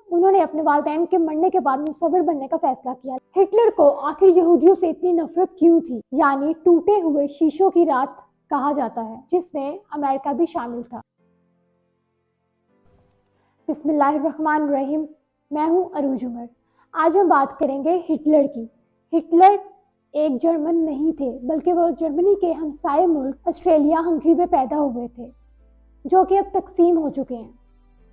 انہوں نے اپنے والدین کے مرنے کے بعد مصور بننے کا فیصلہ کیا۔ ہٹلر کو آخر یہودیوں سے اتنی نفرت کیوں تھی؟ یعنی ٹوٹے ہوئے شیشوں کی رات کہا جاتا ہے، جس میں امریکہ بھی شامل تھا۔ بسم اللہ الرحمن الرحیم، میں ہوں عروج عمر۔ آج ہم بات کریں گے ہٹلر کی۔ ہٹلر ایک جرمن نہیں تھے، بلکہ وہ جرمنی کے ہمسائے ملک آسٹریا ہنگری میں پیدا ہوئے تھے، جو کہ اب تقسیم ہو چکے ہیں۔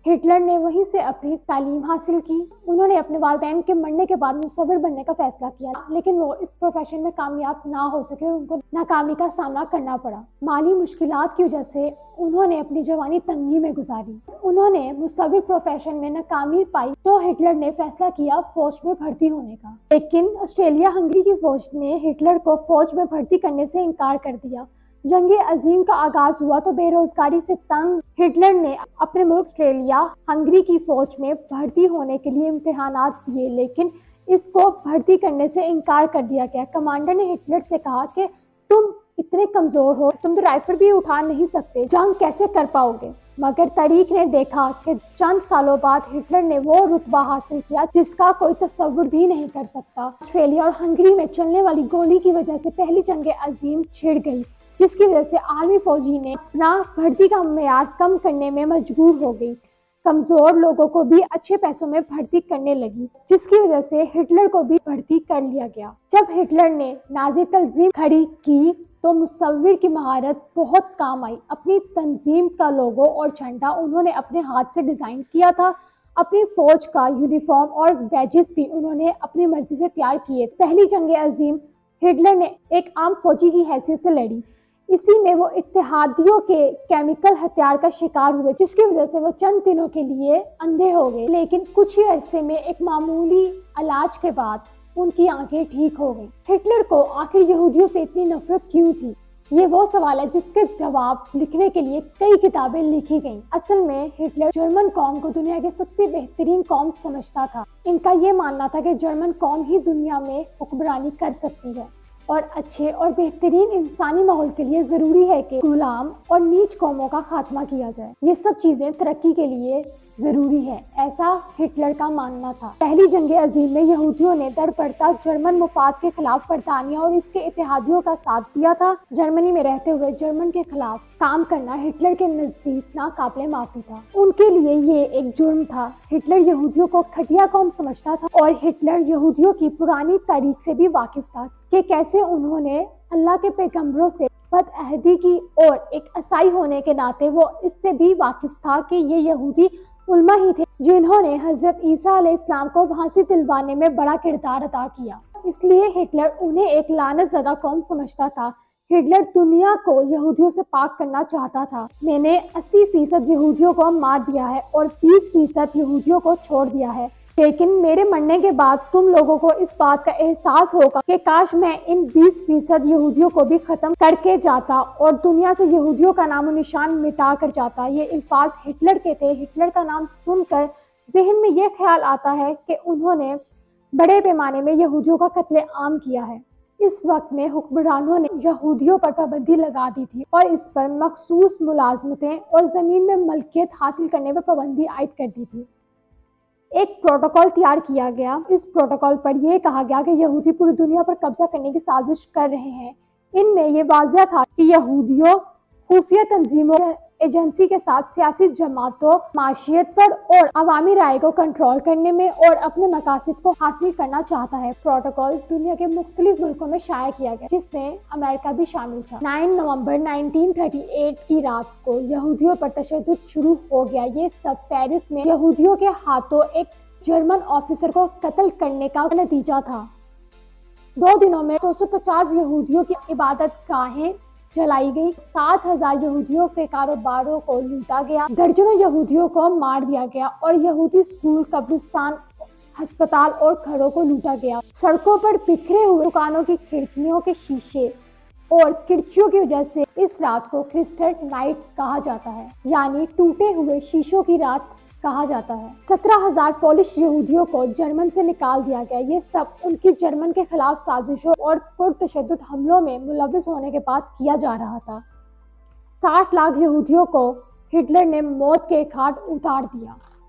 ہٹلر نے وہیں سے اپنی تعلیم حاصل کی۔ انہوں نے اپنے والدین کے مرنے کے بعد مصور بننے کا فیصلہ کیا، لیکن وہ اس پروفیشن میں کامیاب نہ ہو سکے اور ان کو ناکامی کا سامنا کرنا پڑا۔ مالی مشکلات کی وجہ سے انہوں نے اپنی جوانی تنگی میں گزاری۔ انہوں نے مصور پروفیشن میں ناکامی پائی تو ہٹلر نے فیصلہ کیا فوج میں بھرتی ہونے کا، لیکن آسٹریا ہنگری کی فوج نے ہٹلر کو فوج میں بھرتی کرنے سے انکار کر دیا۔ جنگ عظیم کا آغاز ہوا تو بے روزگاری سے تنگ ہٹلر نے اپنے ملک آسٹریا ہنگری کی فوج میں بھرتی ہونے کے لیے امتحانات دیے، لیکن اس کو بھرتی کرنے سے انکار کر دیا گیا۔ کمانڈر نے ہٹلر سے کہا کہ تم اتنے کمزور ہو، تم تو رائفل بھی اٹھا نہیں سکتے، جنگ کیسے کر پاؤ گے؟ مگر تاریخ نے دیکھا کہ چند سالوں بعد ہٹلر نے وہ رتبہ حاصل کیا جس کا کوئی تصور بھی نہیں کر سکتا۔ آسٹریلیا اور ہنگری میں چلنے والی گولی کی وجہ سے پہلی جنگ عظیم چھڑ گئی، جس کی وجہ سے عالمی فوجی نے اپنا بھرتی کا معیار کم کرنے میں مجبور ہو گئی۔ کمزور لوگوں کو بھی اچھے پیسوں میں بھرتی کرنے لگی، جس کی وجہ سے ہٹلر کو بھی بھرتی کر لیا گیا۔ جب ہٹلر نے نازی تنظیم کھڑی کی تو مصور کی مہارت بہت کام آئی۔ اپنی تنظیم کا لوگو اور جھنڈا انہوں نے اپنے ہاتھ سے ڈیزائن کیا تھا۔ اپنی فوج کا یونیفارم اور بیجز بھی انہوں نے اپنی مرضی سے تیار کیے۔ پہلی جنگ عظیم ہٹلر نے ایک عام فوجی کی حیثیت سے لڑی۔ اسی میں وہ اتحادیوں کے کیمیکل ہتھیار کا شکار ہوئے، جس کی وجہ سے وہ چند دنوں کے لیے اندھے ہو گئے، لیکن کچھ ہی عرصے میں ایک معمولی علاج کے بعد ان کی آنکھیں ٹھیک ہو گئیں۔ ہٹلر کو آخر یہودیوں سے اتنی نفرت کیوں تھی؟ یہ وہ سوال ہے جس کے جواب لکھنے کے لیے کئی کتابیں لکھی گئیں۔ اصل میں ہٹلر جرمن قوم کو دنیا کی سب سے بہترین قوم سمجھتا تھا۔ ان کا یہ ماننا تھا کہ جرمن قوم ہی دنیا میں حکمرانی کر سکتی ہے، اور اچھے اور بہترین انسانی ماحول کے لیے ضروری ہے کہ غلام اور نیچ قوموں کا خاتمہ کیا جائے۔ یہ سب چیزیں ترقی کے لیے ضروری ہے، ایسا ہٹلر کا ماننا تھا۔ پہلی جنگ عظیم میں یہودیوں نے در بڑھتا جرمن مفاد کے خلاف برطانیہ اور اس کے اتحادیوں کا ساتھ دیا تھا۔ جرمنی میں رہتے ہوئے جرمن کے خلاف کام کرنا ہٹلر کے نزدیک ناقابل معافی تھا۔ ان کے لیے یہ ایک جرم تھا۔ ہٹلر یہودیوں کو گھٹیا قوم سمجھتا تھا، اور ہٹلر یہودیوں کی پرانی تاریخ سے بھی واقف تھا کہ کیسے انہوں نے اللہ کے پیغمبروں سے بد عہدی کی، اور ایک عیسائی ہونے کے ناطے وہ اس سے بھی واقف تھا کہ یہ یہودی علماء ہی تھے جنہوں نے حضرت عیسیٰ علیہ السلام کو پھانسی دلوانے میں بڑا کردار ادا کیا۔ اس لیے ہٹلر انہیں ایک لعنت زدہ قوم سمجھتا تھا۔ ہٹلر دنیا کو یہودیوں سے پاک کرنا چاہتا تھا۔ میں نے 80% یہودیوں کو مار دیا ہے اور 20% یہودیوں کو چھوڑ دیا ہے، لیکن میرے مرنے کے بعد تم لوگوں کو اس بات کا احساس ہوگا کہ کاش میں ان 20% یہودیوں کو بھی ختم کر کے جاتا اور دنیا سے یہودیوں کا نام و نشان مٹا کر جاتا۔ یہ الفاظ ہٹلر کے تھے۔ ہٹلر کا نام سن کر ذہن میں یہ خیال آتا ہے کہ انہوں نے بڑے پیمانے میں یہودیوں کا قتل عام کیا ہے۔ اس وقت میں حکمرانوں نے یہودیوں پر پابندی لگا دی تھی اور اس پر مخصوص ملازمتیں اور زمین میں ملکیت حاصل کرنے پر پابندی عائد کر دی تھی۔ ایک پروٹوکول تیار کیا گیا۔ اس پروٹوکول پر یہ کہا گیا کہ یہودی پوری دنیا پر قبضہ کرنے کی سازش کر رہے ہیں۔ ان میں یہ واضح تھا کہ یہودیوں خفیہ تنظیموں ایجنسی کے ساتھ سیاسی جماعتوں، معیشت پر اور عوامی رائے کو کنٹرول کرنے میں اور اپنے مقاصد کو حاصل کرنا چاہتا ہے۔ پروٹوکول دنیا کے مختلف ملکوں میں شائع کیا گیا، جس میں امریکہ بھی شامل تھا۔ 9 نومبر 1938 کی رات کو یہودیوں پر تشدد شروع ہو گیا۔ یہ سب پیرس میں یہودیوں کے ہاتھوں ایک جرمن آفیسر کو قتل کرنے کا نتیجہ تھا۔ 2 دنوں میں 250 یہودیوں کی عبادت گاہیں جلائی گئی، 7,000 یہودیوں کے کاروباروں کو لوٹا گیا، درجنوں یہودیوں کو مار دیا گیا، اور یہودی اسکول، قبرستان، ہسپتال اور گھروں کو لوٹا گیا۔ سڑکوں پر بکھرے ہوئے دکانوں کی کھڑکیوں کے شیشے اور کڑچیوں کی وجہ سے اس رات کو کرسٹل نائٹ کہا جاتا ہے، یعنی ٹوٹے ہوئے شیشوں کی رات کہا جاتا ہے۔ 17,000 پولش یہودیوں کو جرمن سے نکال دیا گیا۔ یہ سب ان کی جرمن کے خلاف سازشوں اور پرتشدد حملوں میں ملوث ہونے کے بعد کیا جا رہا تھا۔ 60 لاکھ یہودیوں کو ہٹلر نے موت کے گھاٹ اتار دیا۔